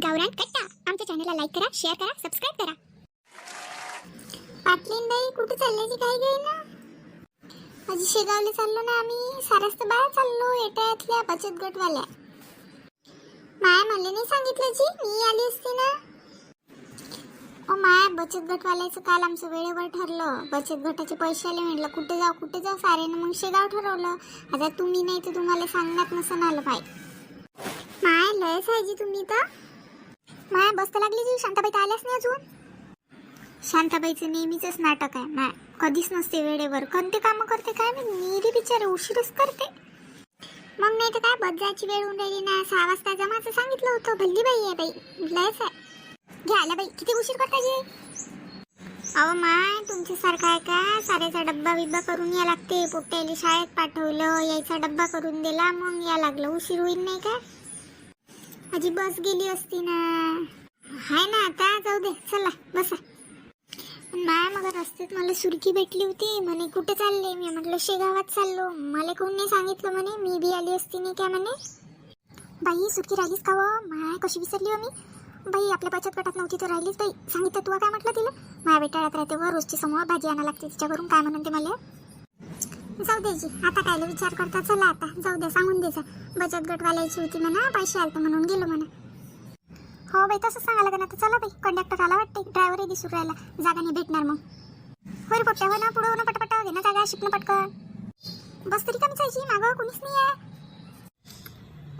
गावरान कट्टा आमच्या चॅनलला लाईक करा, शेअर करा, सबस्क्राइब करा. पाटलीन बाई कुठे चालल्याची काय गई ना? अजी शेगावले चाललो ना आम्ही. सारस्त बाहेर चाललो एटातल्या बचत गटवाल्या. माया मला नाही सांगितलं जी, मी आली असती ना. ओ माया बचत गटवाल्याचं काल आमचं वेळेवर ठरलं. बचत गटाचे पैसे आले, म्हटलं कुठे जाऊ सारेनं मग शेगाव ठरवलं. आता तुम्ही नाही तर तुम्हाला सांगण्यात नसन आलं बाई. माया लयच आहे जी तुम्ही तर. माया बसता लागली जी. शांताबाई तर आल्याच नाही अजून. शांताबाईचं नेहमीच नाटक आहे. माया कधीच नसते वेळेवर. कोणते कामं करते काय मी रे बिचारे, उशीरच करते. मग नाही तर काय बस जायची वेळ होऊन राहिली ना. 6 वाजता जमाचं सांगितलं होतं. भल्ली बाई आहे बाई, लयच आहे. घ्या आल्या बाई, किती उशीर करता जी. अहो माय तुमच्यासारखं आहे का? साऱ्याचा डब्बा बिब्बा करून या लागते. पोट्याला शाळेत पाठवलं, यायचा डब्बा करून दिला, मग या लागलं. उशीर होईल नाही का? माझी बस गेली असती ना. हाय ना आता, जाऊ दे चला बसा. माय मग रस्त्यात मला सुरकी भेटली होती. म्हणे कुठे चालले? मी म्हटलं शेगावात चाललो. मला कोण नाही सांगितलं म्हणे. मी बी आली असती नाही का म्हणे. बाई सुरकी राहिलीस का व? माय कशी विसरली हो मी. बाई आपल्या बचत गटात नव्हती तर राहिलीच बाई. सांगितलं तुला काय म्हटलं तिला? माया बेटाळ्यात राहते व, रोजची समोर भाजी आणा लागते तिच्याकडून. काय म्हणते मला? जाऊ द्यायची आता, कायला विचार करता. चला आता जाऊ द्या, सांगून द्यायचा बचत गटवाल्याची होती म्हणा, पैसे आलते म्हणून गेलो म्हणा. हो बाई तसंच सांगायला का ना. तर चला बाई, कंडक्टर आला वाटते. ड्रायव्हरही दिसून राहिला. जागा नाही भेटणार मग. होय पोट्या हो ना, पुढं हो ना, पटपटा घे ना जागा, शिकणं पटकन. बस तरी कमी जायची, मागं कोणीच नाही आहे.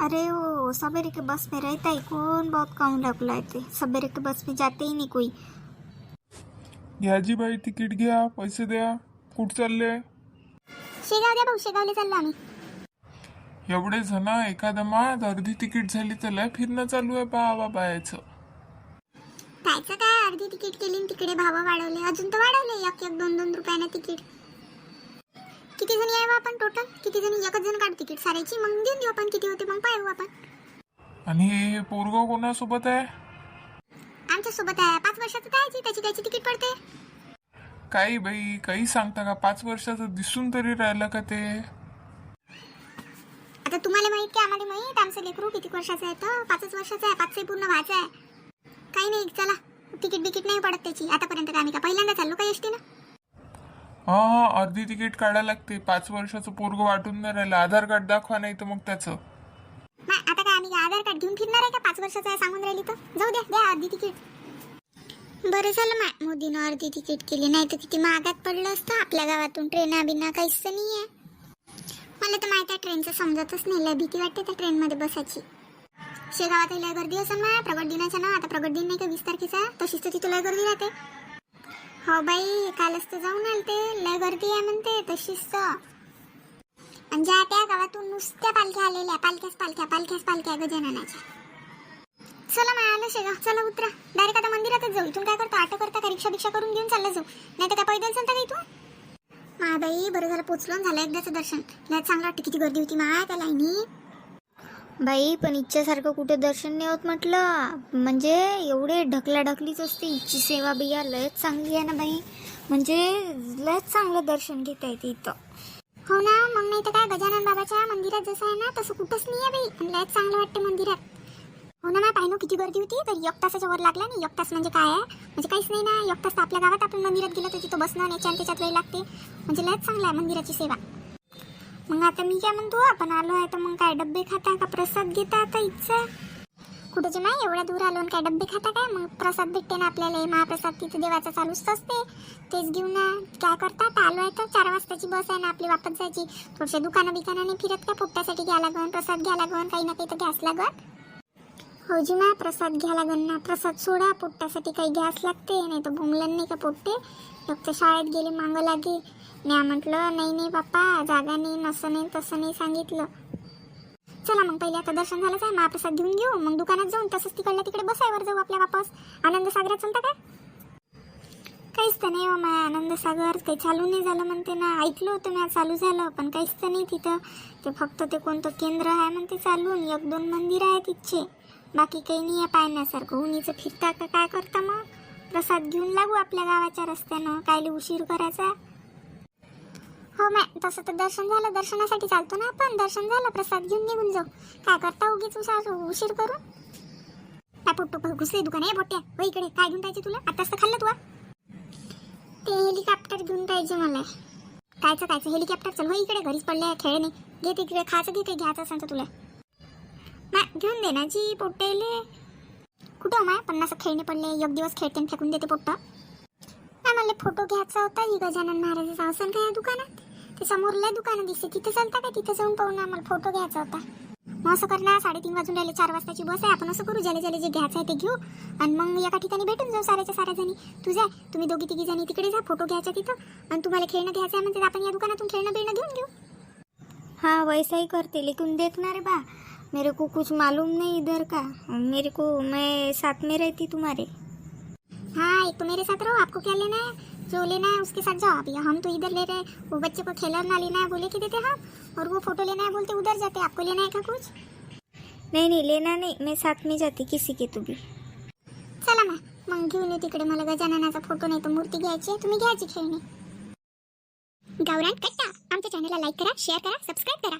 अरे ओ सवेरे के बस में रहता है कौन, बहुत कम रखला है ते. सवेरे के बस में जाते ही नहीं कोई. घ्या जी बाई, तिकीट घ्या, पैसे द्या. कुठं चालले? शेगाव द्या भाऊ, शेगावले चाललो आम्ही. एवढे जण एका दमात, अर्धी तिकीट झाली तर लय फिरणं चालू आहे बाबा बायाचं. कायचं काय, अर्धी तिकीट केली तिकडे भाव वाढवले. अजून तर वाढवले 1-2 रुपयानं तिकीट. किती जणी आहे आपण टोटल? किती जणी? एकच जण काढू तिकीट सारायची, मग देऊन देऊ आपण. किती होते मग पाहू आपण. आणि हे पोरगं कोणासोबत आहे? आमच्या सोबत आहे. 5 वर्षाचं काय, त्याची त्याची तिकीट पडते. काही बाई काही सांगता का? 5 वर्षाचं दिसून तरी राहिलं का ते? आता तुम्हाला माहित की आम्हाला माहित? आमचं लेकरू किती वर्षाचं आहे तर? 5 वर्षाचं आहे. 5 पूर्ण व्हायचं आहे. काही नाही, चला. तिकीट बिकीट नाही पडत त्याची. आतापर्यंत आम्ही का पहिल्यांदा चाललो काय एसटी ना. हा अर्धी तिकीट काढायला लागते. 5 वर्षाचं पोरगं वाटून नाही राहिलं. आधार कार्ड दाखवा, नाही तर मग त्याचं. नाही आता काय आम्ही आधार कार्ड घेऊन फिरणार आहे का? 5 वर्षाचं आहे सांगून राहिली तर. जाऊ द्या, द्या अर्धी तिकीट. बरं झालं मोदीनं अर्धी तिकीट केली, नाही तर किती महागात पडलं असतं. आपल्या गावातून ट्रेना बिना काहीच तर नाही आहे. मला तर माहिती आहे ट्रेनचं समजतच नाही. लय भीती वाटते त्या ट्रेनमध्ये बसायची. शेगावात लय गर्दी असं ना. प्रगट दिनाच्या ना, आता प्रगट दिन नाही का 20 तारखेचा, तशीच तर तिथं लय गर्दी राहते. हो बाई कालच तर जाऊन आलते. लय गर्दी आहे म्हणते तशीच तर. आणि ज्या त्या गावातून नुसत्या पालख्या आलेल्या, पालख्या गजाननाच्या. चला आलं शेगाव, चला उतरा. डायरेक्ट आता मंदिरातच जाऊ. इथून काय करतो? ऑटो करता का रिक्षा बिक्षा करून घेऊन चाललं जाऊ, नाही तर काय पैदल चालता का इथून? बाई बरं झालं पोचलो, झालं एकदाचं दर्शन. लय चांगलं वाटतं. किती गर्दी होती माय त्या लाईनी. बाई पण इच्छासारखं कुठे दर्शन नाही होत म्हटलं. म्हणजे एवढे ढकलीच असते. इच्छी सेवा बिया लयच चांगली आहे ना बाई. म्हणजे लयच चांगलं दर्शन घेता येते इथं. हो ना, मग नाही तर काय. गजानन बाबाच्या मंदिरात जसं आहे ना तसं कुठंच नाही आहे बाई. पण लयच चांगलं वाटतं मंदिरात. हो ना, पाहिनो किती गर्दी होती. तर 1 तासाच्या वर लागला नाही. 1 तास म्हणजे काय आहे? म्हणजे काहीच नाही ना. 1 तास तर आपल्या गावात आपण मंदिरात गेलं तर तिथं बसणं याच्यात त्याच्यात वेळ लागते. म्हणजे लयच चांगलं आहे मंदिराची सेवा. मग आता मी काय म्हणतो, आपण आलो आहे तर मग काय डब्बे खाता का प्रसाद घेता? आता इच्छा कुठेच नाही. एवढ्या दूर आलो आणि काय डब्बे खाता काय? मग प्रसाद भेटते ना आपल्याला. महाप्रसाद तिथे देवाचा चालूच असते, तेच घेऊन ना. काय करतात? आलो आहे तर 4 वाजताची बस आहे ना आपली वापस जायची. थोडेसे दुकानं बिकानाने फिरत का पोट्ट्यासाठी घ्या लागन, प्रसाद घ्या लागन, काही ना काही तर घ्यास लागन. हो जी ना, प्रसाद घ्या लागन ना. प्रसाद सोडा, पोट्ट्यासाठी काही घ्यास लागते. नाही तर भुमलन नाही का पोट्टे. फक्त शाळेत गेले मागं लागे. मी म्हटलं नाही बाप्पा जागा नाही, नसं नाही तसं नाही सांगितलं. चला मग पहिले आता दर्शन झालंच आहे. महाप्रसाद घेऊन घेऊ, मग दुकानात जाऊन तसंच तिकडे बसायवर जाऊ आपल्या वापस. आनंद सागरात चालता काय? काहीच तर नाही हो माय. आनंद सागर काही चालू नाही झालं म्हणते ना. ऐकलं होतं मी चालू झालं, पण काहीच तर नाही तिथं. ते फक्त ते कोणतं केंद्र आहे म्हणते चालून. 1-2 मंदिर आहे तिथचे, बाकी काही नाही आहे पाहण्यासारखं. उन्हीचं फिरता का काय करता? मग प्रसाद घेऊन लागू आपल्या गावाच्या रस्त्यानं. कायले उशीर करायचा? हो मॅ तसं तर दर्शन झालं. दर्शनासाठी चालतो ना आपण. दर्शन झालं, प्रसाद घेऊन निघून जाऊ. काय करता उगीच उशीर करून? पोट्टो घुसले दुकान आहे बोट्या हो इकडे. काय घेऊन पाहिजे तुला? आताच तर खाल्लं तू. ते हेलिकॉप्टर घेऊन पाहिजे मला. कायचं हेलिकॉप्टर? चल हो इकडे, घरीच पडले खेळणे. घे तिकडे खायचं, घे काही घ्यायचं असेल तर तुला. नाही घेऊन दे ना जी पोट्टेले. कुठं माय 50 खेळणे पडले, एक दिवस खेळते आणि फेकून देते पोट्ट. नाही मला फोटो घ्यायचा होता ही गजानन महाराजाचा. असं काय या दुकानात? ते समोरला दुकानं दिसते, तिथे चालता काय? तिथे जाऊन पाहू ना, मला फोटो घ्यायचा होता. मग असं कर ना, 3:30 वाजून राहिले, 4 वाजताची बस आहे. आपण असं करू, ज्याला जे घ्यायचं आहे ते घेऊ आणि मग एका ठिकाणी भेटून जाऊ साऱ्याच्या साऱ्या जणी. तू जा, तुम्ही 2-3 जणी तिकडे जा, फोटो घ्यायचा तिथं. आणि तुम्हाला खेळणं घ्यायचं आहे म्हणजे आपण या दुकानातून खेळणं घेऊन घेऊ. हाँ वैसा ही करते, लेकिन देखना रे बा, मेरे को कुछ मालूम नहीं इधर का. मेरे को, मैं साथ में रहती तुम्हारे. हाँ एक तो मेरे साथ रहो, आपको क्या लेना है? जो लेना है उसके साथ जाओ. अभी हम तो इधर ले रहे हैं, वो बच्चे को खिलौना लेना है बोले के देते हम, और वो फोटो लेना है बोलते उधर जाते. आपको लेना है क्या कुछ? नहीं लेना नहीं, मैं साथ में जाती किसी के. तू भी चला मग घेऊन ये तिकडे. मला गजाननाचा फोटो नाही तर मूर्ती घ्यायची आहे. तुम्ही घ्यायची खेळणी. गावरान कट्टा आमच्या चॅनलला लाईक करा, शेअर करा, सबस्क्राईब करा.